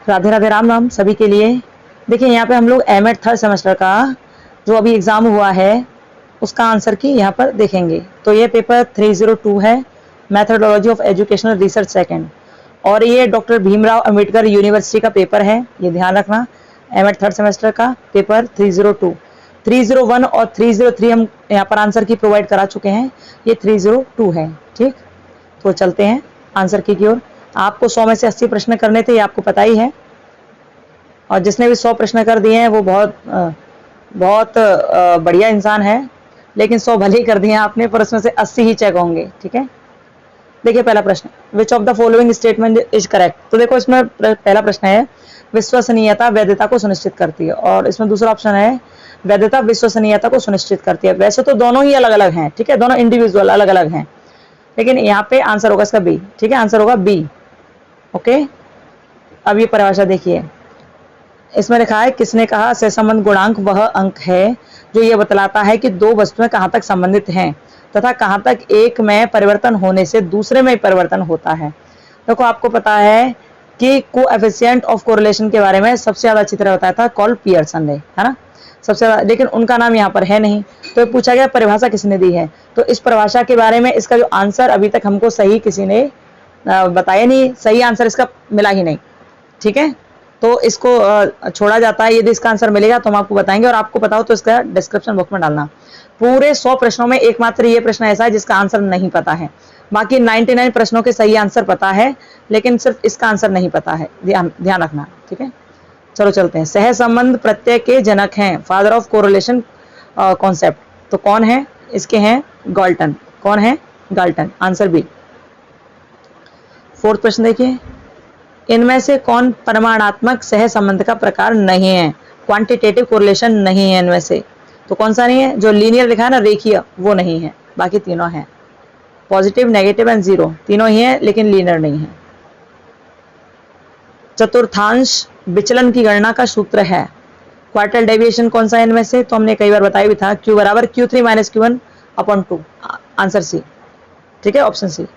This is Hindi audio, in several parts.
राधे राधे, राम राम सभी के लिए। देखिए यहाँ पे हम लोग एमएड थर्ड सेमेस्टर का जो अभी एग्ज़ाम हुआ है उसका आंसर की यहाँ पर देखेंगे। तो ये पेपर 302 है, methodology of educational research second, और ये डॉक्टर भीमराव अंबेडकर यूनिवर्सिटी का पेपर है, ये ध्यान रखना। एमएड थर्ड सेमेस्टर का पेपर 302, 301 और 303 हम यहाँ पर आंसर की प्रोवाइड करा चुके हैं, ये 302 है। ठीक, तो चलते हैं आंसर की ओर। आपको 100 में से 80 प्रश्न करने थे, ये आपको पता ही है, और जिसने भी 100 प्रश्न कर दिए हैं वो बहुत बढ़िया इंसान है। लेकिन 100 भले ही कर दिए आपने, पर उसमें से 80 ही चेक होंगे। ठीक है, देखिए पहला प्रश्न, which of the following statement is correct. तो देखो इसमें पहला प्रश्न है विश्वसनीयता वैधता को सुनिश्चित करती है, और इसमें दूसरा ऑप्शन है वैधता विश्वसनीयता को सुनिश्चित करती है। वैसे तो दोनों ही अलग अलग हैं, ठीक है, दोनों इंडिविजुअल अलग अलग हैं, लेकिन यहाँ पे आंसर होगा इसका बी। ठीक है, आंसर होगा बी। ओके, अब ये परिभाषा देखिए, इसमें लिखा है किसने कहा सहसंबंध गुणांक वह अंक है जो यह बतलाता है कि दो वस्तुएं कहां तक संबंधित हैं तथा कहां तक एक में परिवर्तन होने से दूसरे में परिवर्तन होता है। देखो आपको पता है कि कोएफिशिएंट ऑफ कोरिलेशन के बारे में सबसे ज्यादा अच्छी तरह बताया था कॉल पियर्सन ने, है ना, सबसे ज्यादा, लेकिन उनका नाम यहाँ पर है नहीं। तो पूछा गया परिभाषा किसने दी है, तो इस परिभाषा के बारे में इसका जो आंसर अभी तक हमको सही किसी ने बताया नहीं, सही आंसर इसका मिला ही नहीं। ठीक है, तो इसको छोड़ा जाता है। यदि इसका आंसर मिलेगा तो हम आपको बताएंगे, और आपको पता हो तो इसका डिस्क्रिप्शन बॉक्स में डालना। पूरे 100 प्रश्नों में एकमात्र ये प्रश्न ऐसा है जिसका आंसर नहीं पता है, बाकी 99 प्रश्नों के सही आंसर पता है, लेकिन सिर्फ इसका आंसर नहीं पता है, ध्यान रखना। ठीक है, चलो चलते हैं। सहसंबंध प्रत्यय के जनक हैं, फादर ऑफ कोरिलेशन कॉन्सेप्ट, तो कौन है, इसके हैं गाल्टन। कौन है, गाल्टन, आंसर बी। फोर्थ प्रश्न देखिए, इनमें से कौन परिमाणात्मक सहसंबंध का प्रकार नहीं है, क्वांटिटेटिव कोरिलेशन नहीं है इनमें से। तो कौन सा नहीं है, जो लीनियर लिखा है ना, रेखीय, वो नहीं है, बाकी तीनों हैं। पॉजिटिव, नेगेटिव एंड जीरो तीनों ही है, लेकिन लीनियर नहीं है। चतुर्थांश विचलन की गणना का सूत्र है, क्वार्टल डेविएशन कौन सा है इनमें से, तो हमने कई बार बताया भी था, Q बराबर Q3 minus Q1 upon 2, answer C. ठीक है, ऑप्शन सी।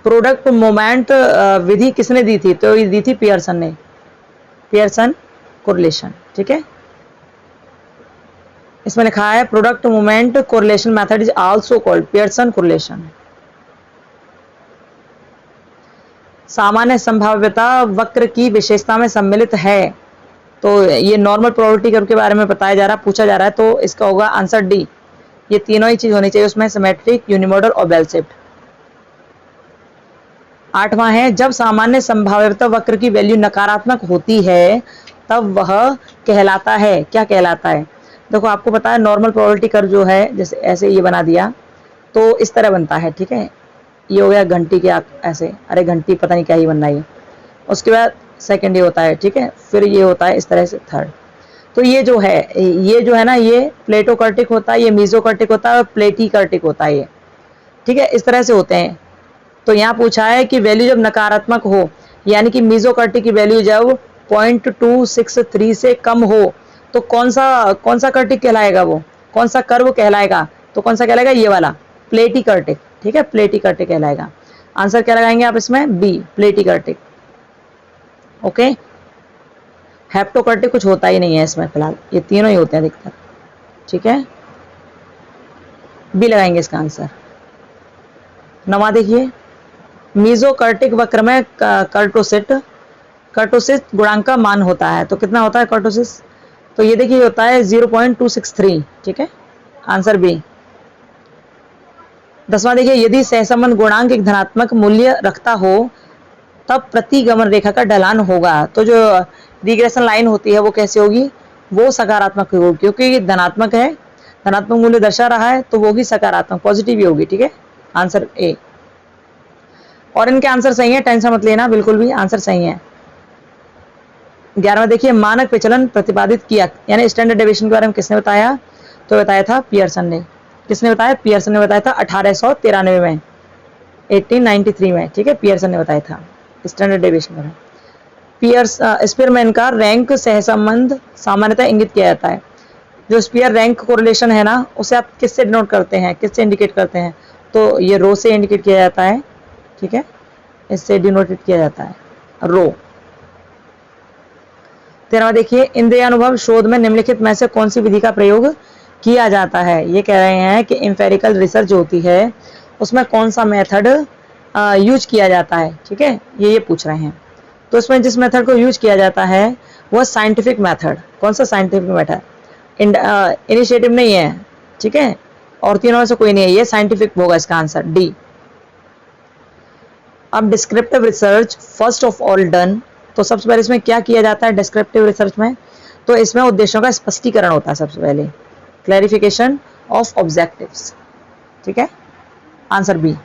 प्रोडक्ट मोमेंट विधि किसने दी थी, तो ये दी थी पियर्सन ने, पियर्सन कोरिलेशन। ठीक है, इसमें लिखा है product moment correlation method is also called Pearson correlation. सामान्य संभाव्यता वक्र की विशेषता में सम्मिलित है, तो ये नॉर्मल प्रोबेबिलिटी कर्व के बारे में बताया जा रहा, पूछा जा रहा है, तो इसका होगा आंसर डी। ये तीनों ही चीज होनी चाहिए उसमें, सिमेट्रिक, यूनिमोडल और बेल शेप्ड। आठवां है, जब सामान्य संभाव्यता वक्र की वैल्यू नकारात्मक होती है तब वह कहलाता है, क्या कहलाता है। देखो आपको पता है नॉर्मल प्रोबेबिलिटी कर्व जो है, जैसे ऐसे ये बना दिया तो इस तरह बनता है। ठीक है, ये हो गया घंटी के ऐसे, अरे घंटी पता नहीं क्या ही बनना है। उसके बाद सेकंड ये होता है, ठीक है, फिर ये होता है इस तरह से थर्ड। तो ये जो है ना, ये प्लेटोकर्टिक होता है, ये मीजोकर्टिक होता है और प्लेटीकर्टिक होता है ये। ठीक है, इस तरह से होते हैं। तो यहाँ पूछा है कि वैल्यू जब नकारात्मक हो, यानी कि मीजोकर्टिक की वैल्यू जब 0.263 से कम हो, तो कौन सा कर्टिक कहलाएगा, वो कौन सा कर्व कहलाएगा, तो कौन सा कहलाएगा, ये वाला प्लेटीकर्टिक। ठीक है, प्लेटीकर्टिक कहलाएगा। आंसर क्या लगाएंगे आप इसमें, बी, प्लेटीकर्टिक। ओके, हेप्टोकर्टिक कुछ होता ही नहीं है इसमें फिलहाल, ये तीनों ही होते हैं अधिकतर। ठीक है, बी लगाएंगे इसका आंसर। नवा देखिए, मीजोकर्टिक वक्र में कर्टोसिस गुणांक का मान होता है, तो कितना होता है कर्टोसिस, तो ये देखिए होता है 0.263। ठीक है, आंसर बी। 10वां देखिए, यदि सहसंबंध गुणांक एक धनात्मक मूल्य रखता हो तब प्रतिगमन रेखा का ढलान होगा, तो जो रिग्रेशन लाइन होती है वो कैसे होगी, वो सकारात्मक होगी, क्योंकि ये धनात्मक है, धनात्मक मूल्य दर्शा रहा है, तो वो होगी सकारात्मक, पॉजिटिव ही होगी। ठीक है, आंसर ए। और इनके आंसर सही है, टेंशन मत लेना, बिल्कुल भी आंसर सही है। 11वां देखिए, मानक विचलन प्रतिपादित किया, यानी स्टैंडर्ड डेविएशन के बारे में किसने बताया, तो बताया था पियर्सन ने। किसने बताया, पियर्सन ने बताया था 1893 में, 1893 में। ठीक है, पियर्सन ने बताया था स्टैंडर्ड डेविएशन पर। स्पीयरमैन का रैंक सहसंबंध सामान्यतः इंगित किया जाता है। जो स्पीयर रैंक कोरिलेशन है ना, उसे आप किससे डिनोट करते हैं, किससे इंडिकेट करते हैं, तो ये रो से इंडिकेट किया जाता है। ठीक है, इससे डिनोटेड किया जाता है रो। 13वां देखिए, इंद्रियानुभव शोध में निम्नलिखित में से कौन सी विधि का प्रयोग किया जाता है। ये कह रहे हैं कि इंपेरिकल रिसर्च जो होती है उसमें कौन सा मेथड यूज किया जाता है। ठीक है, ये पूछ रहे हैं। तो इसमें जिस मेथड को यूज किया जाता है वह साइंटिफिक मेथड। कौन सा साइंटिफिक मेथड? इनिशिएटिव नहीं है, ठीक है, और तीनों में से कोई नहीं है, ये साइंटिफिक होगा इसका आंसर डी। अब descriptive research first of all done, तो सबसे पहले इसमें क्या किया जाता है डिस्क्रिप्टिव रिसर्च में? तो इसमें उद्देश्यों का स्पष्टीकरण होता है सबसे पहले, क्लैरिफिकेशन ऑफ ऑब्जेक्टिव्स। ठीक है, आंसर बी।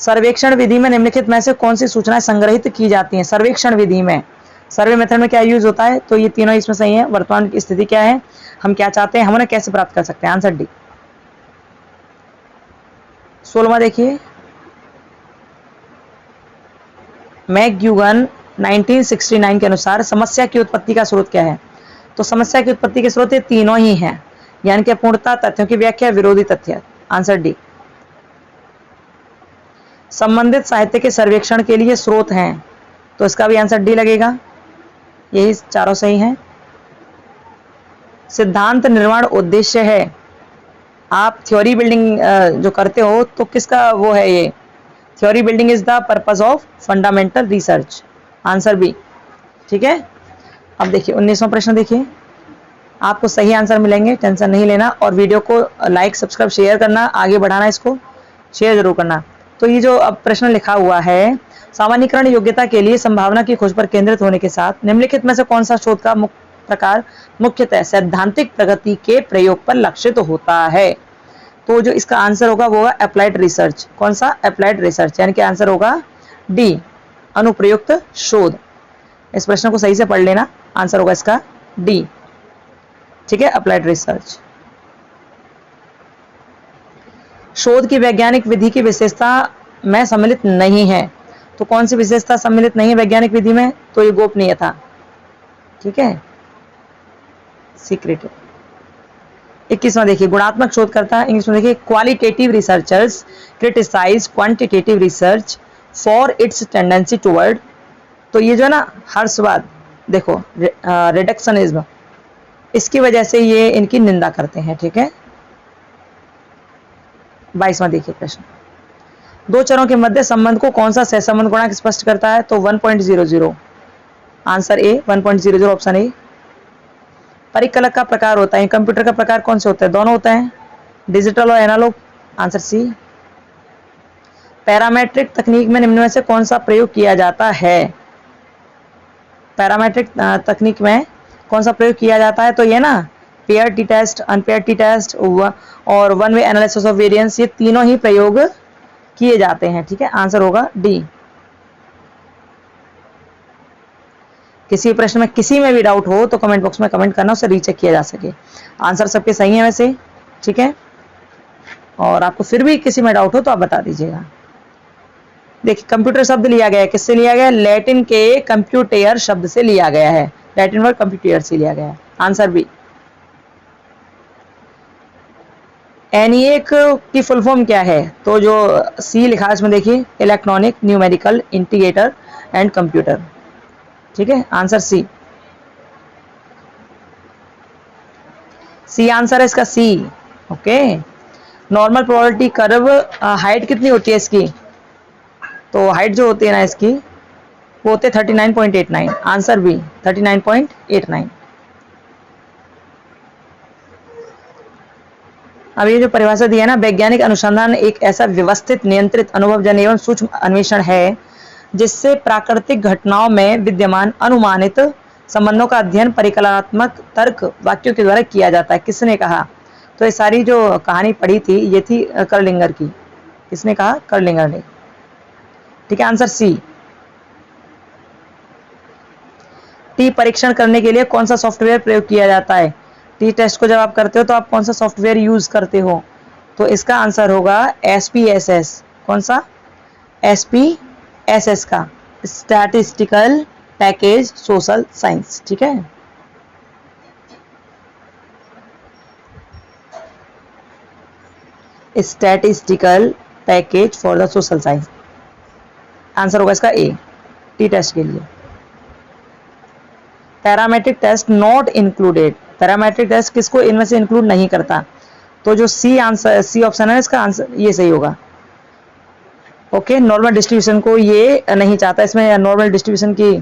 सर्वेक्षण विधि में निम्नलिखित में से कौन सी सूचनाएं संग्रहित की जाती हैं? सर्वेक्षण विधि में, सर्वे मेथड में क्या यूज होता है? तो ये तीनों इसमें सही है। वर्तमान की स्थिति क्या है, हम क्या चाहते हैं, हम उन्हें कैसे प्राप्त कर सकते हैं? Answer D. 16वां देखिए, मैकग्यूगन 1969 के अनुसार समस्या की उत्पत्ति का स्रोत क्या है? तो समस्या की उत्पत्ति के स्रोत ये तीनों ही हैं, यानी कि अपूर्णता, तथ्यों की व्याख्या, विरोधी तथ्य। Answer D. संबंधित साहित्य के सर्वेक्षण के लिए स्रोत हैं, तो इसका भी आंसर डी लगेगा। यही चारों सही हैं। सिद्धांत निर्माण उद्देश्य है, आप थ्योरी बिल्डिंग जो करते हो तो किसका वो है ये? Theory building is the purpose of fundamental research. Answer B. ठीक है, अब देखिए 19वां प्रश्न देखिए, आपको सही आंसर मिलेंगे, टेंशन नहीं लेना, और वीडियो को लाइक सब्सक्राइब शेयर करना, आगे बढ़ाना, इसको शेयर जरूर करना। तो ये जो अब प्रश्न लिखा हुआ है, सामान्यीकरण योग्यता के लिए संभावना की खोज पर केंद्रित होने के साथ निम्नलिखित में से कौन सा शोध का प्रकार मुख्यतः सैद्धांतिक प्रगति के प्रयोग पर लक्षित होता है? तो जो इसका आंसर होगा वो होगा अप्लाइड रिसर्च। कौन सा? अप्लाइड रिसर्च, यानी कि आंसर होगा डी, अनुप्रयुक्त शोध। इस प्रश्न को सही से पढ़ लेना, आंसर होगा इसका डी। ठीक है, अप्लाइड रिसर्च। शोध की वैज्ञानिक विधि की विशेषता में सम्मिलित नहीं है, तो कौन सी विशेषता सम्मिलित नहीं है वैज्ञानिक विधि में? तो ये गोपनीय था। ठीक है, सीक्रेट। 21वां देखिए, गुणात्मक शोधकर्ता, इंग्लिश में देखिए, qualitative researchers criticise quantitative research for its tendency toward. तो ये जो है ना हर्षवाद, देखो रिडक्शनिज्म, इसकी वजह से ये इनकी निंदा करते हैं। ठीक है, 22वां देखिए प्रश्न, दो चरों के मध्य संबंध को कौन सा सहसंबंध गुणांक स्पष्ट करता है? तो 1.00। Answer A, 1.00, option A. परिकलक का प्रकार होता है, कंप्यूटर का प्रकार कौन से होते हैं? दोनों होते हैं, डिजिटल और एनालॉग। Answer C. पैरामेट्रिक तकनीक में निम्न में से कौन सा प्रयोग किया जाता है? पैरामेट्रिक तकनीक में कौन सा प्रयोग किया जाता है? तो ये ना pair t test, unpaired t test और one way analysis of variance, ये तीनों ही प्रयोग किए जाते हैं। ठीक है, आंसर होगा डी। किसी प्रश्न में किसी में भी डाउट हो तो कमेंट बॉक्स में कमेंट करना, उसे रीचेक किया जा सके। आंसर सबके सही है वैसे। ठीक है, और आपको फिर भी किसी में डाउट हो तो आप बता दीजिएगा। देखिए, कंप्यूटर शब्द लिया गया है, किससे लिया गया है? लैटिन के कंप्यूटेयर शब्द से लिया गया है, लैटिन वर्ड कंप्यूटेयर से लिया गया है। Answer B. एनईएक की फुल फॉर्म क्या है? तो जो सी लिखा है इसमें देखिए, electronic numerical integrator and computer. ठीक है, आंसर सी। सी आंसर है इसका, C. Okay, normal probability curve height कितनी होती है इसकी? तो हाइट जो होती है ना इसकी वो होते 39.89। Answer B, 39.89। अब ये जो परिभाषा दी है ना, वैज्ञानिक अनुसंधान एक ऐसा व्यवस्थित, नियंत्रित, अनुभवजन्य एवं सूक्ष्म अन्वेषण है जिससे प्राकृतिक घटनाओं में विद्यमान अनुमानित संबंधों का अध्ययन परिकल्पनात्मक तर्क वाक्यों के द्वारा किया जाता है। किसने कहा? तो ये सारी जो कहानी पढ़ी थी ये थी कर्लिंगर की। किसने कहा? कर्लिंगर ने। ठीक है, आंसर सी। टी परीक्षण करने के लिए कौन सा सॉफ्टवेयर प्रयोग किया जाता है? टी टेस्ट को जब आप करते हो तो आप कौन सा सॉफ्टवेयर यूज करते हो? तो इसका आंसर होगा SPSS। कौन सा? SPSS का, स्टैटिस्टिकल पैकेज सोशल साइंस। ठीक है, statistical package for the social science. Answer होगा इसका ए, टी टेस्ट के लिए। Parametric test not included, parametric test किसको इनमें से इंक्लूड नहीं करता, तो जो सी आंसर, सी ऑप्शन है इसका आंसर ये सही होगा। ओके, नॉर्मल डिस्ट्रीब्यूशन को ये नहीं चाहता, इसमें नॉर्मल डिस्ट्रीब्यूशन की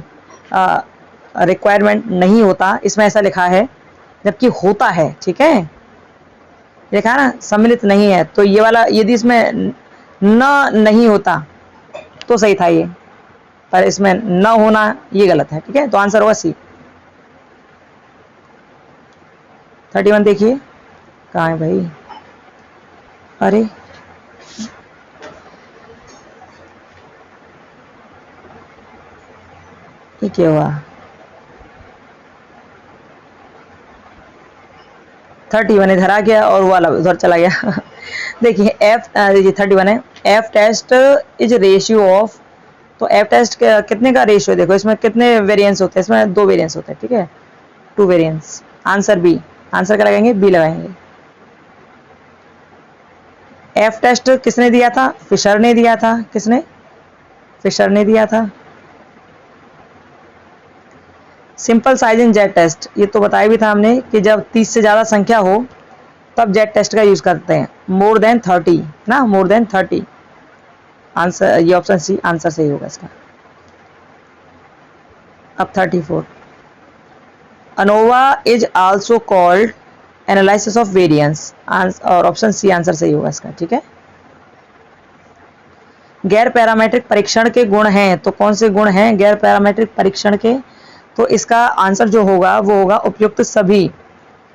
रिक्वायरमेंट नहीं होता, इसमें ऐसा लिखा है, जबकि होता है। ठीक है, लिखा है ना सम्मिलित नहीं है, तो ये वाला यदि इसमें न नहीं होता तो सही था ये, पर इसमें न होना ये गलत है। ठीक है, तो आंसर होगा सी। 31 देखिए, कहाँ है भाई, अरे ये क्या हुआ, 31 इधर आ गया और वाला उधर चला गया। देखिए एफ, देखिए 31 है, F test is ratio of, तो एफ टेस्ट कितने का रेशियो, देखो इसमें कितने वेरिएंस होते हैं, इसमें 2 वेरिएंस होते हैं। ठीक है, 2 वेरिएंस, आंसर बी, आंसर क्या लगाएंगे, बी लगाएंगे। एफ टेस्ट किसने दिया था, फिशर ने दिया था, किसने, फिशर ने दिया था। Simple size in Z test, ये तो बताया भी था हमने कि जब 30 से ज़्यादा संख्या हो तब जेड टेस्ट का यूज़ करते हैं, मोर देन 30 ना, मोर देन 30, आंसर ये ऑप्शन सी आंसर सही होगा इसका। अब 34, ANOVA is also called analysis of variance, और ऑप्शन सी आंसर सही होगा इसका। ठीक है, गैर पैरामीट्रिक परीक्षण के गुण हैं, तो कौन से गुण हैं गैर पैरामीट्रिक परीक्षण के, तो इसका आंसर जो होगा वो होगा उपयुक्त सभी,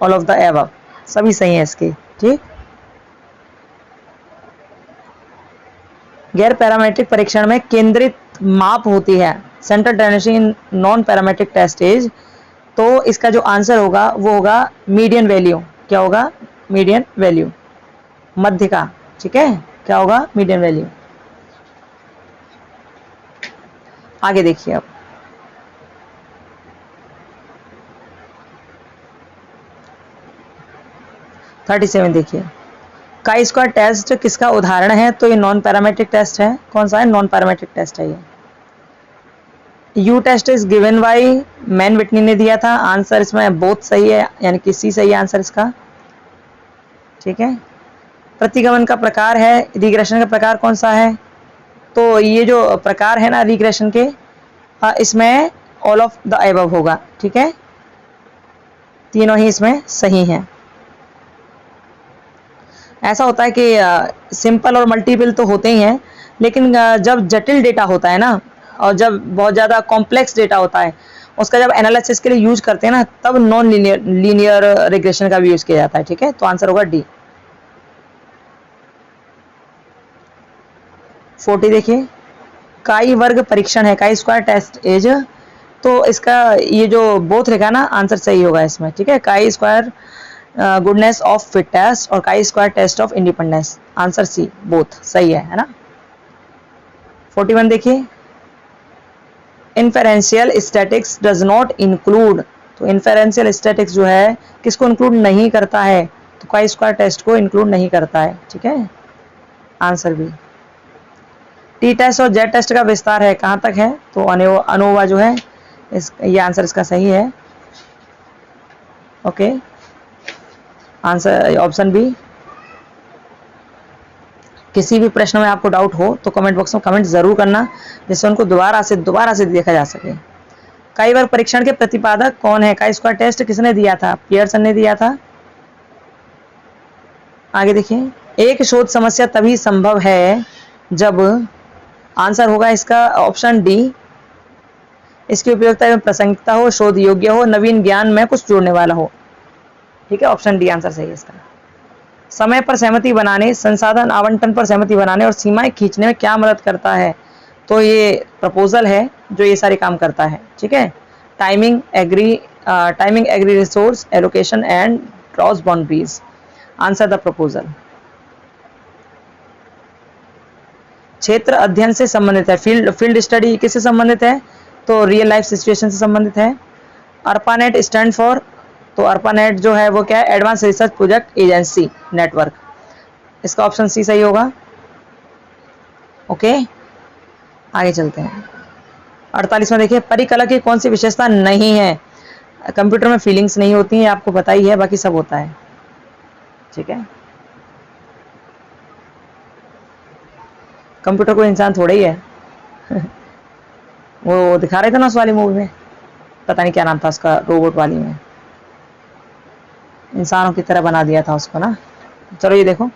ऑल ऑफ द एबव, सभी सही है इसके। ठीक, गैर पैरामीट्रिक परीक्षण में केंद्रित माप होती है, central tendency in non parametric test is, तो इसका जो आंसर होगा वो होगा मीडियन वैल्यू, क्या होगा, मीडियन वैल्यू, मध्य का। ठीक है, क्या होगा, मीडियन वैल्यू। आगे देखिए अब, थर्टी सेवन देखिए, काई स्क्वायर टेस्ट किसका उदाहरण है, तो ये नॉन पैरामीट्रिक टेस्ट है, कौन सा है, नॉन पैरामीट्रिक टेस्ट है ये। U test is given by, Mann Whitney ने दिया था, आंसर इसमें बोथ सही है, यानी कि सी सही है आंसर इसका। ठीक है, प्रतिगमन का प्रकार है, रिग्रेशन का प्रकार कौन सा है, तो ये जो प्रकार है ना रिग्रेशन के, इसमें ऑल ऑफ द अबव होगा। ठीक है, तीनों ही इसमें सही हैं। ऐसा होता है कि सिंपल और मल्टीपल तो होते ही हैं, लेकिन जब जटिल डेटा होता है ना, और जब बहुत ज़्यादा कॉम्प्लेक्स डेटा होता है, उसका जब एनालिसिस के लिए यूज करते हैं ना, तब नॉन लीनियर रिग्रेशन का भी यूज किया जाता है। ठीक है, तो आंसर होगा डी। 40 देखिए, काई वर्ग परीक्षण है, काई स्क्वायर टेस्ट एज, तो इसका ये जो बोथ रहेगा ना, आंसर सही होगा इसमें। ठीक है, chi square goodness of fit test और chi square test of independence, answer C both सही है ना। 41 देखिए, inferential statistics does not include, तो इन्फेरेंशियल स्टैटिक्स जो है किसको इंक्लूड नहीं करता है, तो काई स्क्वायर टेस्ट को इंक्लूड नहीं करता है। ठीक है, आंसर भी। टी टेस्ट और जेड टेस्ट का विस्तार है, कहाँ तक है, तो अनोवा जो है ये आंसर इसका सही है। Okay, answer option B. किसी भी प्रश्न में आपको डाउट हो तो कमेंट बॉक्स में कमेंट जरूर करना, जिससे उनको दोबारा से देखा जा सके। काई वर्ग परीक्षण के प्रतिपादक कौन है, काई स्क्वायर टेस्ट किसने दिया था, पियर्सन ने दिया था। आगे देखिए, एक शोध समस्या तभी संभव है जब, आंसर होगा इसका ऑप्शन डी, इसकी उपयोगिता एवं प्रासंगिकता हो, शोध योग्य हो, नवीन ज्ञान में कुछ जोड़ने वाला हो। ठीक है, ऑप्शन डी आंसर सही है इसका। समय पर सहमति बनाने, संसाधन आवंटन पर सहमति बनाने और सीमाएं खींचने में क्या मदद करता है, तो ये प्रपोजल है जो ये सारे काम करता है। ठीक है, timing agree resource allocation and draws boundaries, answer the proposal. क्षेत्र अध्ययन से संबंधित है, फील्ड स्टडी किससे संबंधित है, तो रियल लाइफ सिचुएशन से संबंधित है। अर्पानेट स्टैंड फॉर, तो अर्पानेट जो है वो क्या है, advance research project agency network, इसका ऑप्शन सी सही होगा। ओके, आगे चलते हैं। 48वां देखिए, परिकला की कौन सी विशेषता नहीं है? कंप्यूटर में फीलिंग्स नहीं होती हैं, आपको पता ही है, बाकी सब होता है, ठीक है। कंप्यूटर कोई इंसान थोड़ा ही है। वो दिखा रहे थे ना उस वाली मूवी में, पता नहीं क्या नाम था उसका, रोबोट वाली में, इंसानों की तरह बना दिया था उसको ना। चलो ये देखो,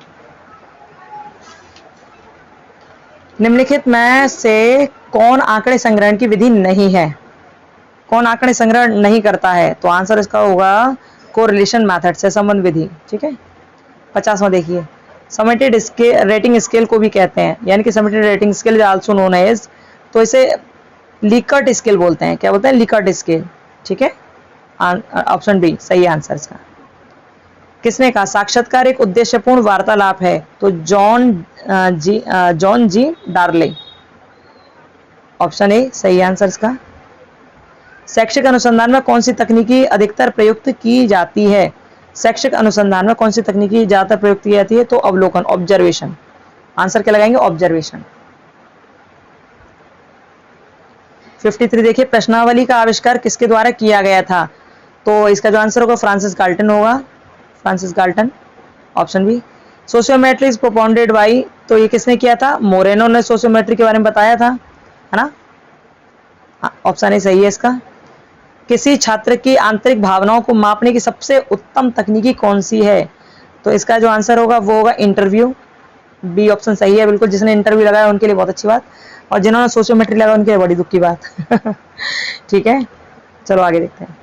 निम्नलिखित में से कौन आंकड़े संग्रहण की विधि नहीं है? कौन आंकड़े संग्रहण नहीं करता है? तो आंसर इसका होगा कोरिलेशन मेथड से संबंध विधि, ठीक है। 50वां देखिए, समेटेड स्केल, रेटिंग स्केल को भी कहते हैं, यानी कि summated rating scale is also known as, तो इसे लिकर्ट स्केल बोलते हैं। क्या बोलते हैं? लिकर्ट स्केल, ठीक है। ऑप्शन बी सही आंसर इसका। किसने कहा साक्षात्कार एक उद्देश्यपूर्ण वार्तालाप है? तो John ji Darley, option A सही आंसर इसका। शैक्षिक अनुसंधान में कौन सी तकनीकी अधिकतर प्रयुक्त की जाती है? शैक्षिक अनुसंधान में कौन सी तकनीकी ज्यादातर प्रयुक्त की जाती है? तो अवलोकन, ऑब्जर्वेशन। आंसर क्या लगाएंगे? ऑब्जर्वेशन। 53 देखिए, प्रश्नावली का आविष्कार किसके द्वारा किया गया था? तो इसका जो आंसर होगा फ्रांसिस गाल्टन होगा, Francis Galton, option B. Sociometry is propounded by, तो ये किसने किया था? मोरेनो ने सोशियोमेट्री के बारे में बताया था, है ना। ऑप्शन ए सही है इसका। किसी छात्र की आंतरिक भावनाओं को मापने की सबसे उत्तम तकनीकी कौन सी है? तो इसका जो आंसर होगा वो होगा इंटरव्यू, बी ऑप्शन सही है बिल्कुल। जिसने इंटरव्यू लगाया उनके लिए बहुत अच्छी बात, और जिन्होंने सोशियोमेट्री लगाया उनके लिए बड़ी दुख की बात। ठीक है, चलो आगे देखते हैं।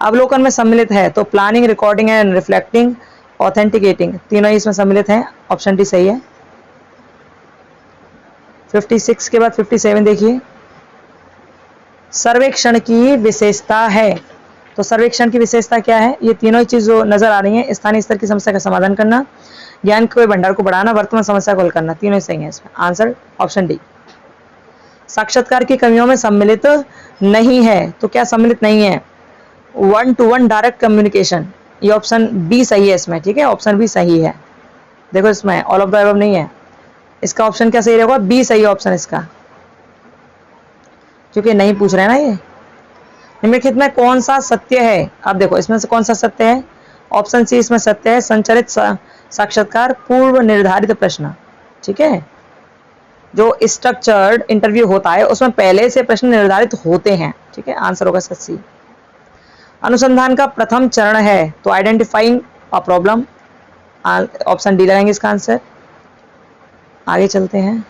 अवलोकन में सम्मिलित है, तो planning, recording and reflecting, authenticating, तीनों ही इसमें सम्मिलित हैं, ऑप्शन डी सही है। 56 के बाद 57 देखिए, सर्वेक्षण की विशेषता है, तो सर्वेक्षण की विशेषता क्या है? ये तीनों ही चीज जो नजर आ रही है, स्थानीय स्तर की समस्या का समाधान करना, ज्ञान के भंडार को बढ़ाना, वर्तमान समस्या को हल करना, तीनों ही सही है इसमें। Answer option D. साक्षात्कार की कमियों में सम्मिलित नहीं है, तो क्या सम्मिलित नहीं है? 1-to-1 डायरेक्ट कम्युनिकेशन, ये ऑप्शन बी सही है इसमें, ठीक है, ऑप्शन बी सही है। देखो इसमें ऑल ऑफ द अबव नहीं है, इसका ऑप्शन क्या सही रहेगा? बी सही ऑप्शन इसका, क्योंकि नहीं पूछ रहे हैं ना ये। निम्नलिखित में कौन सा सत्य है? आप देखो इसमें से कौन सा सत्य है? ऑप्शन सी इसमें सत्य है, संचरित साक्षात्कार पूर्व निर्धारित प्रश्न, ठीक है। जो स्ट्रक्चर्ड इंटरव्यू होता है उसमें पहले से प्रश्न निर्धारित होते हैं, ठीक है, आंसर होगा सी। अनुसंधान का प्रथम चरण है, तो identifying a problem, option D लगाएंगे इसका आंसर। आगे चलते हैं।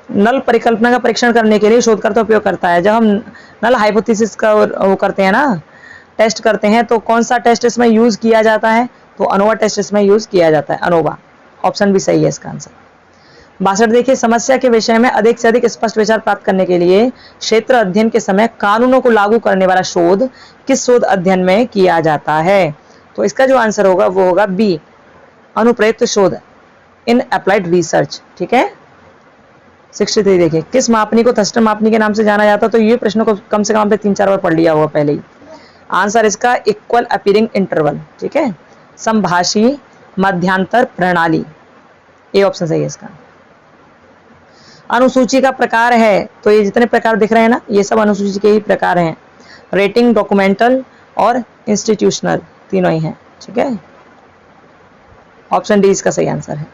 नल परिकल्पना का परीक्षण करने के लिए शोधकर्ता उपयोग करता है। जब हम नल हाइपोथेसिस का वो करते हैं ना, टेस्ट करते हैं, तो कौन सा टेस्ट इसमें यूज किया जाता है? तो अनोवा टेस्ट इसमें यूज किया जाता है, अनोवा, ऑप्शन भी सही है इसका आंसर। 62 देखिए, समस्या के विषय में अधिक से अधिक स्पष्ट विचार प्राप्त करने के लिए क्षेत्र अध्ययन के समय कानूनों को लागू करने वाला शोध किस शोध अध्ययन में किया जाता है? तो इसका जो आंसर होगा वो होगा बी, अनुप्रयुक्त शोध, इन अप्लाइड रिसर्च, ठीक है। 63 देखिए, किस मापनी को थर्स्टन मापनी के नाम से जाना जाता है? तो ये प्रश्न को कम से कम आपने 3-4 बार पढ़ लिया होगा पहले ही। आंसर इसका इक्वल अपीयरिंग इंटरवल, ठीक है, संभाषी मध्यांतर प्रणाली, ए ऑप्शन सही है इसका। अनुसूची का प्रकार है, तो ये जितने प्रकार दिख रहे हैं ना, ये सब अनुसूची के ही प्रकार हैं, रेटिंग, डॉक्यूमेंटल और इंस्टीट्यूशनल, तीनों ही हैं, ठीक है, ऑप्शन डी इसका सही आंसर है।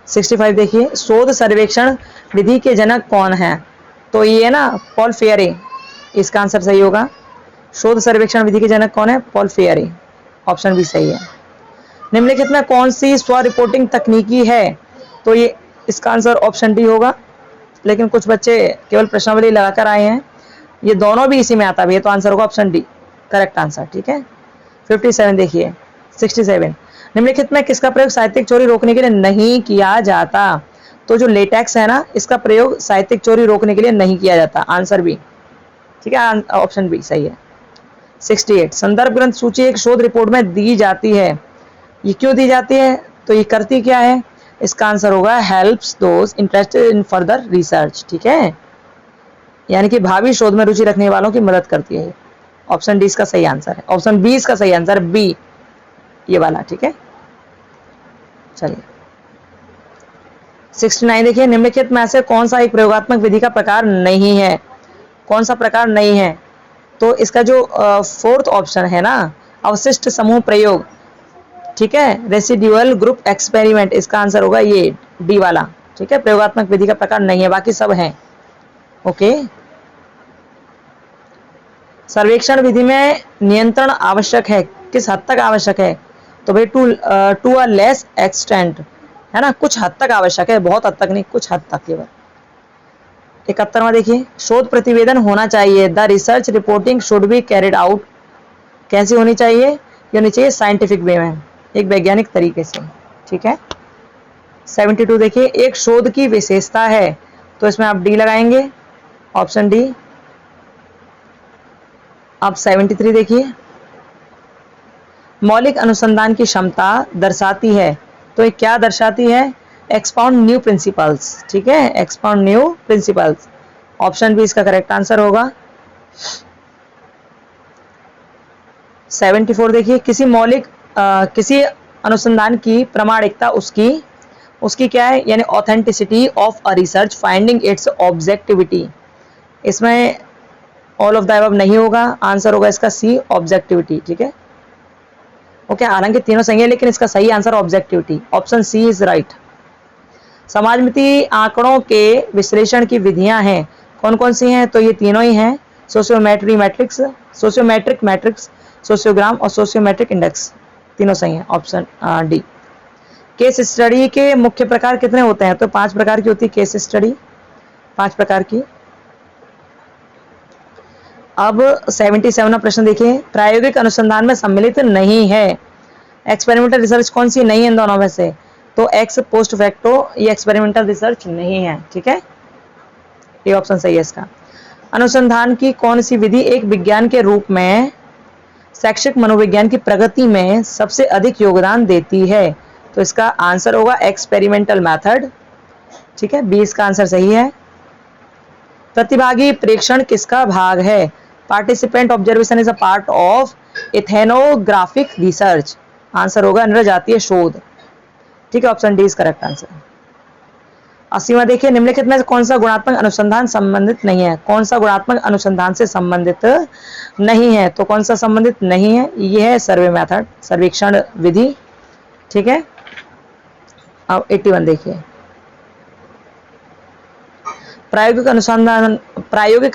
65 देखिए, शोध सर्वेक्षण विधि के जनक कौन है? तो ये है ना पॉल फेयरे, इसका आंसर सही होगा। शोध सर्वेक्षण विधि के जनक कौन है? पॉल फेयरे, ऑप्शन भी सही है। निम्नलिखित में कौन सी स्व रिपोर्टिंग तकनीकी है? तो ये इसका आंसर ऑप्शन डी होगा, लेकिन कुछ बच्चे केवल प्रश्नावली लगाकर आए हैं, ये दोनों भी इसी में आता है, तो आंसर होगा ऑप्शन डी, करेक्ट आंसर, ठीक है। 57 देखिए, 67, निम्नलिखित में किसका प्रयोग साहित्यिक चोरी रोकने के लिए नहीं किया जाता? तो जो लेटेक्स है ना, इसका प्रयोग साहित्यिक चोरी रोकने के लिए नहीं किया जाता, आंसर बी, ठीक है, ऑप्शन बी सही है। 68, संदर्भ ग्रंथ सूची एक शोध रिपोर्ट में दी जाती है, ये क्यों दी जाती है? तो ये करती क्या है? इसका आंसर होगा helps those interested in further research, ठीक है, यानी कि भावी शोध में रुचि रखने वालों की मदद करती है, ऑप्शन डी इसका सही आंसर है, ऑप्शन बी इसका सही आंसर, बी ये वाला, ठीक है। चलिए 69 देखिए, निम्नलिखित में से कौन सा एक प्रयोगात्मक विधि का प्रकार नहीं है, कौन सा प्रकार नहीं है? तो इसका जो फोर्थ ऑप्शन है ना, अवशिष्ट समूह प्रयोग, ठीक है, रेसिड्यूअल ग्रुप एक्सपेरिमेंट, इसका आंसर होगा ये डी वाला, ठीक है, प्रयोगात्मक विधि का प्रकार नहीं है, बाकी सब हैं। ओके, सर्वेक्षण विधि में नियंत्रण आवश्यक है, किस हद तक आवश्यक है? तो भाई टू अ लेस एक्सटेंट, है ना, कुछ हद तक आवश्यक है, बहुत हद तक नहीं, कुछ हद तक केवल। 71वां देखिए, शोध प्रतिवेदन होना चाहिए, the research reporting should be carried out, कैसी होनी चाहिए? ये होनी चाहिए साइंटिफिक वे में, एक वैज्ञानिक तरीके से, ठीक है। 72 देखिए, एक शोध की विशेषता है, तो इसमें आप डी लगाएंगे, ऑप्शन डी। अब 73 देखिए, मौलिक अनुसंधान की क्षमता दर्शाती है, तो ये क्या दर्शाती है? एक्सपाउंड न्यू प्रिंसिपल्स, ठीक है, expound new principles, option B इसका करेक्ट आंसर होगा। 74 देखिए, किसी अनुसंधान की प्रमाणिकता उसकी क्या है, यानी authenticity of a research finding it's objectivity, इसमें ऑल ऑफ द अबव नहीं होगा, आंसर होगा इसका सी, ऑब्जेक्टिविटी, ठीक है। ओके, हालांकि तीनों सही है, लेकिन इसका सही answer objectivity, option C is right. समाजमिति आंकड़ों के विश्लेषण की विधियां हैं, कौन कौन सी हैं? तो ये तीनों ही हैं, सोशियोमेट्रिक मैट्रिक्स, सोशियोग्राम और सोशियोमेट्रिक इंडेक्स, तीनों सही हैं, ऑप्शन डी। केस स्टडी के मुख्य प्रकार कितने होते हैं? तो 5 प्रकार की होती है केस स्टडी, 5 प्रकार की। अब 77वां प्रश्न देखिए, प्रायोगिक अनुसंधान में सम्मिलित नहीं है, एक्सपेरिमेंटल रिसर्च कौन सी नहीं है इन दोनों में से? तो एक्स पोस्ट फैक्टो, ये एक्सपेरिमेंटल रिसर्च नहीं है, ठीक है, ये ऑप्शन सही है इसका। अनुसंधान की कौन सी विधि एक विज्ञान के रूप में शैक्षिक मनोविज्ञान की प्रगति में सबसे अधिक योगदान देती है? तो इसका आंसर होगा एक्सपेरिमेंटल मेथड, ठीक है, बी इसका आंसर सही है। प्रतिभागी प्रेक्षण किसका भाग है? Participant observation is a part of ethnographic research, answer होगा नृजातीय शोध, ठीक है, option D is correct answer. 80वां देखिए, निम्नलिखित में कौन सा गुणात्मक अनुसंधान संबंधित नहीं है? कौन सा गुणात्मक अनुसंधान से संबंधित नहीं है? तो कौन सा संबंधित नहीं है? ये है सर्वे मेथड, सर्वेक्षण विधि, ठीक है। अब 81 देखिए, प्रायोगिक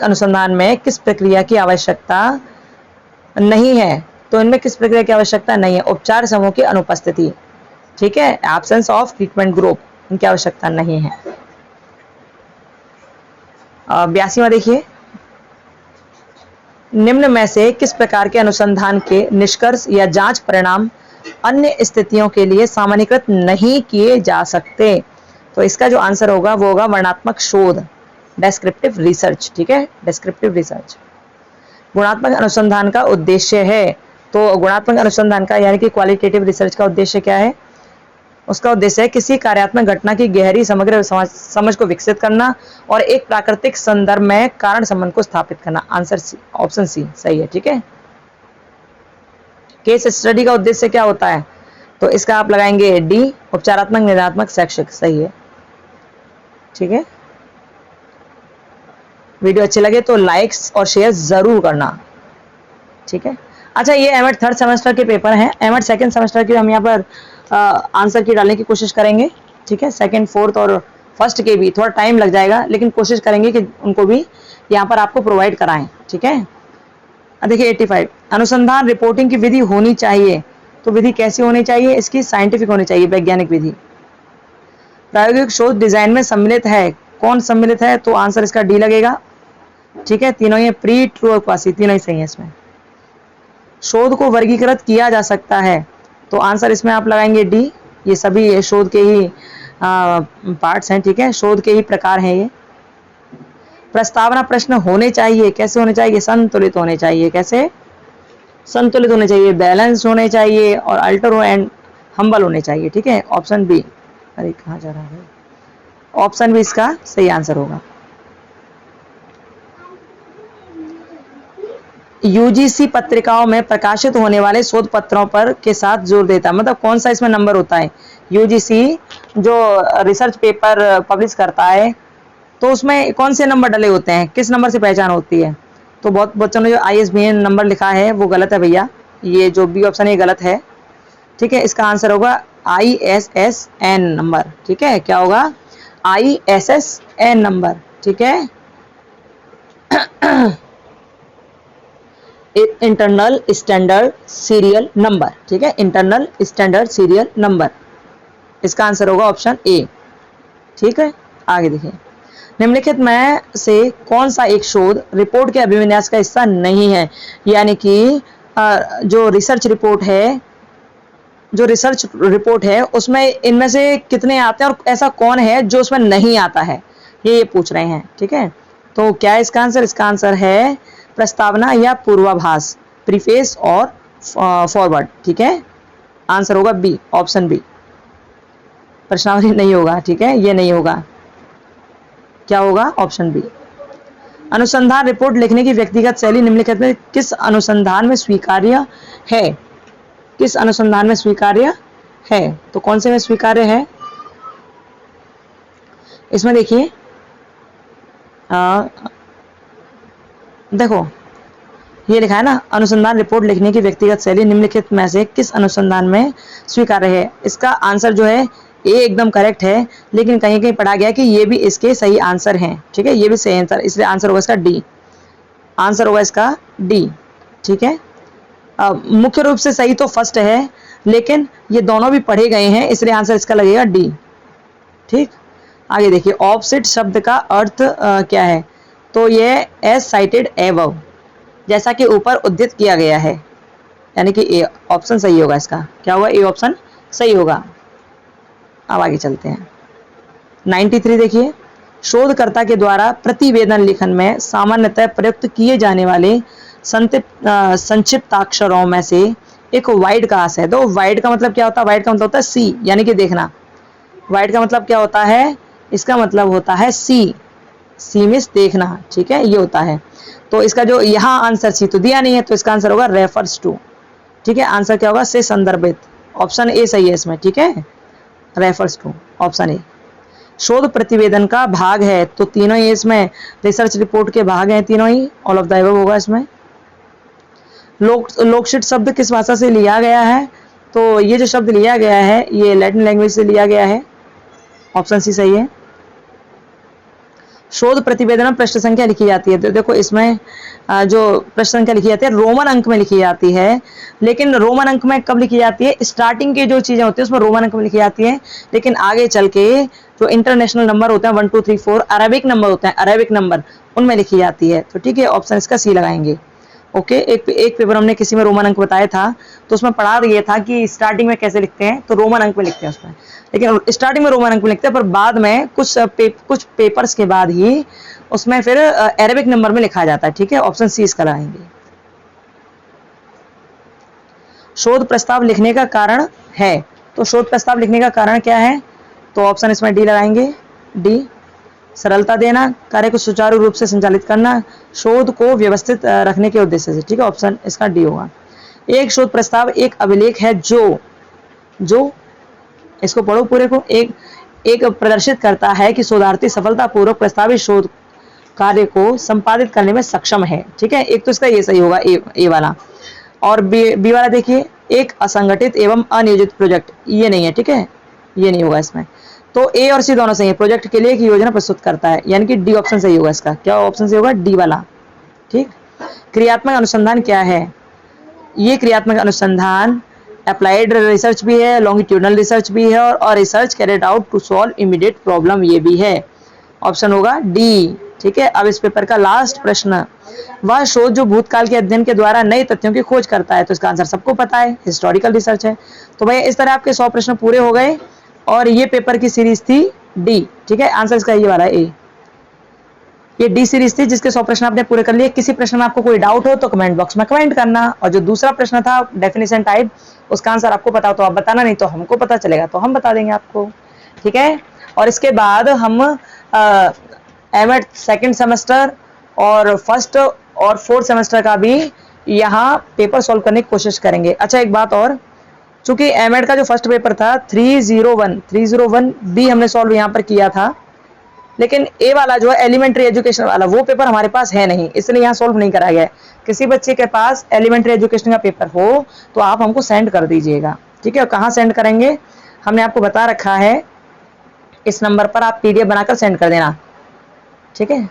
अनुसंधान में किस प्रक्रिया की आवश्यकता नहीं है? तो इनमें किस प्रक्रिया की आवश्यकता नहीं है? उपचार समूह की अनुपस्थिति, ठीक है, एब्सेंस ऑफ ट्रीटमेंट ग्रुप, इनकी आवश्यकता नहीं है। 82वां देखिए, निम्न में से किस प्रकार के अनुसंधान के निष्कर्ष या जांच परिणाम अन्य स्थितियों के लिए सामान्यीकृत नहीं किए जा सकते? तो इसका जो आंसर होगा वो होगा वर्णनात्मक शोध, डेस्क्रिप्टिव रिसर्च, ठीक है, डेस्क्रिप्टिव रिसर्च। गुणात्मक अनुसंधान का उद्देश्य है, तो गुणात्मक अनुसंधान का यानी कि क्वालिटेटिव रिसर्च का उद्देश्य क्या है? उसका उद्देश्य है किसी कार्यात्मक घटना की गहरी समग्र समझ को विकसित करना और एक प्राकृतिक संदर्भ में कारण संबंध को स्थापित करना, आंसर सी, ऑप्शन सी सही है, ठीक है। केस स्टडी का उद्देश्य क्या होता है? तो इसका आप लगाएंगे डी, उपचारात्मक, निदानात्मक, शैक्षिक, सही है, ठीक है। वीडियो अच्छे लगे तो लाइक्स और शेयर जरूर करना, ठीक है। अच्छा, ये एमएड 3rd सेमेस्टर के पेपर हैं, एमएड 2nd सेमेस्टर के हम यहाँ पर आंसर की डालने की कोशिश करेंगे, ठीक है। 2nd, 4th और 1st के भी थोड़ा टाइम लग जाएगा, लेकिन कोशिश करेंगे कि उनको भी यहाँ पर आपको प्रोवाइड कराएं, ठीक है। देखिए 85, अनुसंधान रिपोर्टिंग की विधि होनी चाहिए, तो विधि कैसी होनी चाहिए? इसकी साइंटिफिक होनी चाहिए, वैज्ञानिक विधि। प्रायोगिक शोध डिजाइन में सम्मिलित है, कौन सम्मिलित है? तो आंसर इसका डी लगेगा, ठीक है, तीनों ही प्री, ट्रू और क्वासी, तीनों ही सही है इसमें। शोध को वर्गीकृत किया जा सकता है, तो आंसर इसमें आप लगाएंगे डी, ये सभी शोध के ही पार्ट्स हैं, ठीक है, शोध के ही प्रकार हैं ये। प्रस्तावना प्रश्न होने चाहिए, कैसे होने चाहिए? संतुलित होने चाहिए, कैसे? संतुलित होने चाहिए, बैलेंस होने चाहिए और अल्टर एंड हम्बल होने चाहिए, ठीक है, ऑप्शन बी। अरे कहाँ जा रहा है? ऑप्शन बी इसका सही आंसर होगा। यूजीसी पत्रिकाओं में प्रकाशित होने वाले शोध पत्रों पर के साथ जोर देता है। मतलब कौन सा इसमें नंबर होता है, यूजीसी जो रिसर्च पेपर पब्लिश करता है तो उसमें कौन से नंबर डले होते हैं, किस नंबर से पहचान होती है। तो बहुत बच्चों ने जो ISBN नंबर लिखा है वो गलत है भैया, ये जो बी ऑप्शन है गलत है। ठीक है, इसका आंसर होगा ISSN नंबर। ठीक है, क्या होगा, ISSN नंबर। ठीक है, इंटरनल स्टैंडर्ड सीरियल नंबर। ठीक है, इंटरनल स्टैंडर्ड सीरियल नंबर, इसका आंसर होगा ऑप्शन ए। ठीक है, आगे देखिए, निम्नलिखित में से कौन सा एक शोध रिपोर्ट के अभिविन्यास का हिस्सा नहीं है। यानी कि जो रिसर्च रिपोर्ट है उसमें इनमें से कितने आते हैं और ऐसा कौन है जो उसमें नहीं आता है, ये पूछ रहे हैं। ठीक है, तो क्या है इसका आंसर, इसका आंसर है प्रस्तावना या पूर्वाभास, प्रीफेस और फॉरवर्ड। ठीक है, आंसर होगा बी, ऑप्शन बी, प्रश्नावली नहीं होगा। ठीक है, ये नहीं होगा, क्या होगा, ऑप्शन बी। अनुसंधान रिपोर्ट लिखने की व्यक्तिगत शैली निम्नलिखित में किस अनुसंधान में स्वीकार्य है, किस अनुसंधान में स्वीकार्य है, तो कौन से में स्वीकार्य है, इसमें देखिए देखो ये लिखा है ना, अनुसंधान रिपोर्ट लिखने की व्यक्तिगत शैली निम्नलिखित में से किस अनुसंधान में स्वीकार्य है। इसका आंसर जो है ए एकदम करेक्ट है, लेकिन कहीं कहीं पढ़ा गया कि ये भी इसके सही आंसर हैं। ठीक है, ये भी सही आंसर, इसलिए आंसर होगा इसका डी, आंसर होगा इसका डी। ठीक है, मुख्य रूप से सही तो फर्स्ट है, लेकिन ये दोनों भी पढ़े गए हैं, इसलिए आंसर इसका लगेगा डी। ठीक, आगे देखिए, ऑपोजिट शब्द का अर्थ क्या है, तो ये एज साइटेड एबव, जैसा कि ऊपर उद्धृत किया गया है, यानी कि ए ऑप्शन सही होगा इसका, क्या होगा, ए ऑप्शन सही होगा। अब आगे चलते हैं, 93 देखिए, शोधकर्ता के द्वारा प्रतिवेदन लेखन में सामान्यतः प्रयुक्त किए जाने वाले संक्षिप्ताक्षरों में से एक वाइड का आशय है। तो वाइड का मतलब क्या होता है, वाइड का मतलब होता है सी, यानी कि देखना। वाइड का मतलब क्या होता है, इसका मतलब होता है सी, सी मींस देखना। ठीक है, ये होता है। तो इसका जो यहाँ आंसर सी तो दिया नहीं है, तो इसका आंसर होगा रेफर्स टू। ठीक है, आंसर क्या होगा, से संदर्भित, ऑप्शन ए सही है इसमें। ठीक है, रेफर्स टू, ऑप्शन ए। शोध प्रतिवेदन का भाग है, तो तीनों ही इसमें रिसर्च रिपोर्ट के भाग हैं तीनों ही, ऑल ऑफ द अबव होगा इसमें। लोकशिट शब्द किस भाषा से लिया गया है, तो ये जो शब्द लिया गया है ये लैटिन लैंग्वेज से लिया गया है, ऑप्शन सी सही है। शोध प्रतिवेदन में पृष्ठ संख्या लिखी जाती है, तो देखो इसमें जो पृष्ठ संख्या लिखी जाती है रोमन अंक में लिखी जाती है, लेकिन रोमन अंक में कब लिखी जाती है, स्टार्टिंग की जो चीजें होती है उसमें रोमन अंक में लिखी जाती है, लेकिन आगे चल के जो इंटरनेशनल नंबर होते हैं 1 2 3 4 अरेबिक नंबर होते हैं, अरेबिक नंबर उनमें लिखी जाती है। तो ठीक है, ऑप्शन इसका सी लगाएंगे। ओके, एक पेपर हमने किसी में रोमन अंक बताया था, तो उसमें पढ़ा दिया था कि स्टार्टिंग में कैसे लिखते हैं, तो रोमन अंक में लिखते हैं उसमें, लेकिन स्टार्टिंग में रोमन अंक में लिखते हैं, पर बाद में कुछ पेपर्स के बाद ही उसमें फिर अरेबिक नंबर में लिखा जाता है। ठीक है, ऑप्शन सी इसका लगाएंगे। शोध प्रस्ताव लिखने का कारण है, तो शोध प्रस्ताव लिखने का कारण क्या है, तो ऑप्शन इसमें डी लगाएंगे, डी। सरलता देना, कार्य को सुचारू रूप से संचालित करना, शोध को व्यवस्थित रखने के उद्देश्य से। ठीक है, ऑप्शन इसका डी होगा। एक शोध प्रस्ताव एक अभिलेख है जो इसको पढ़ो पूरे को, एक प्रदर्शित करता है कि शोधार्थी सफलतापूर्वक प्रस्तावित शोध कार्य को संपादित करने में सक्षम है। ठीक है, एक तो इसका ये सही होगा, ए वाला। और बी वाला देखिए, एक असंगठित एवं अनियोजित प्रोजेक्ट, ये नहीं है। ठीक है, ये नहीं होगा इसमें, तो ए और सी दोनों सही है, प्रोजेक्ट के लिए एक योजना प्रस्तुत करता है, यानी कि डी ऑप्शन सही होगा इसका, क्या ऑप्शन सही होगा, डी वाला। ठीक, क्रियात्मक अनुसंधान क्या है, ये क्रियात्मक अनुसंधान अप्लाइड रिसर्च भी है, लॉन्गिट्यूडनल रिसर्च भी है, और research carried out to solve immediate problem, ये भी है, ऑप्शन होगा डी। ठीक है, अब इस पेपर का लास्ट प्रश्न, वह शोध जो भूतकाल के अध्ययन के द्वारा नए तथ्यों की खोज करता है, तो इसका आंसर सबको पता है, हिस्टोरिकल रिसर्च है। तो भैया इस तरह आपके 100 प्रश्न पूरे हो गए, और ये पेपर की सीरीज थी डी। ठीक है, आंसर इसका ये वाला है, ए। ये डी सीरीज थी जिसके 100 प्रश्न आपने पूरे कर लिए। किसी प्रश्न में आपको कोई डाउट हो तो कमेंट बॉक्स में कमेंट करना, और जो दूसरा प्रश्न था डेफिनेशन टाइप, उसका आंसर आपको पता हो तो आप बताना, नहीं तो हमको पता चलेगा तो हम बता देंगे आपको। ठीक है, और इसके बाद हम एमएड सेकंड सेमेस्टर और फर्स्ट और फोर्थ सेमेस्टर का भी यहाँ पेपर सॉल्व करने की कोशिश करेंगे। अच्छा एक बात और, चूंकि एमएड का जो फर्स्ट पेपर था 301 भी हमने सॉल्व यहाँ पर किया था, लेकिन ए वाला जो है एलिमेंट्री एजुकेशन वाला वो पेपर हमारे पास है नहीं, इसलिए यहाँ सॉल्व नहीं करा गया है। किसी बच्चे के पास एलिमेंट्री एजुकेशन का पेपर हो तो आप हमको सेंड कर दीजिएगा, ठीक है। और कहाँ सेंड करेंगे हमने आपको बता रखा है, इस नंबर पर आप पीडीएफ बनाकर सेंड कर देना, ठीक है।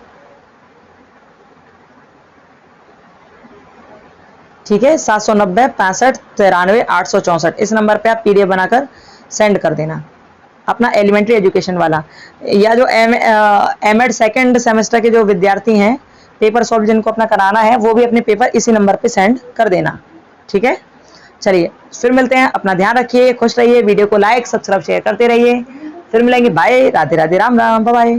ठीक है, 790 65 93 864 इस नंबर पे आप पीडीएफ बनाकर सेंड कर देना अपना एलिमेंट्री एजुकेशन वाला। या जो एमएड सेकंड सेमेस्टर के जो विद्यार्थी हैं, पेपर सॉल्व जिनको अपना कराना है, वो भी अपने पेपर इसी नंबर पे सेंड कर देना, ठीक है। चलिए फिर मिलते हैं, अपना ध्यान रखिए, खुश रहिए, वीडियो को लाइक सब्सक्राइब शेयर करते रहिए। फिर मिलेंगे, bye, Radhe Radhe, Ram Ram, bye bye.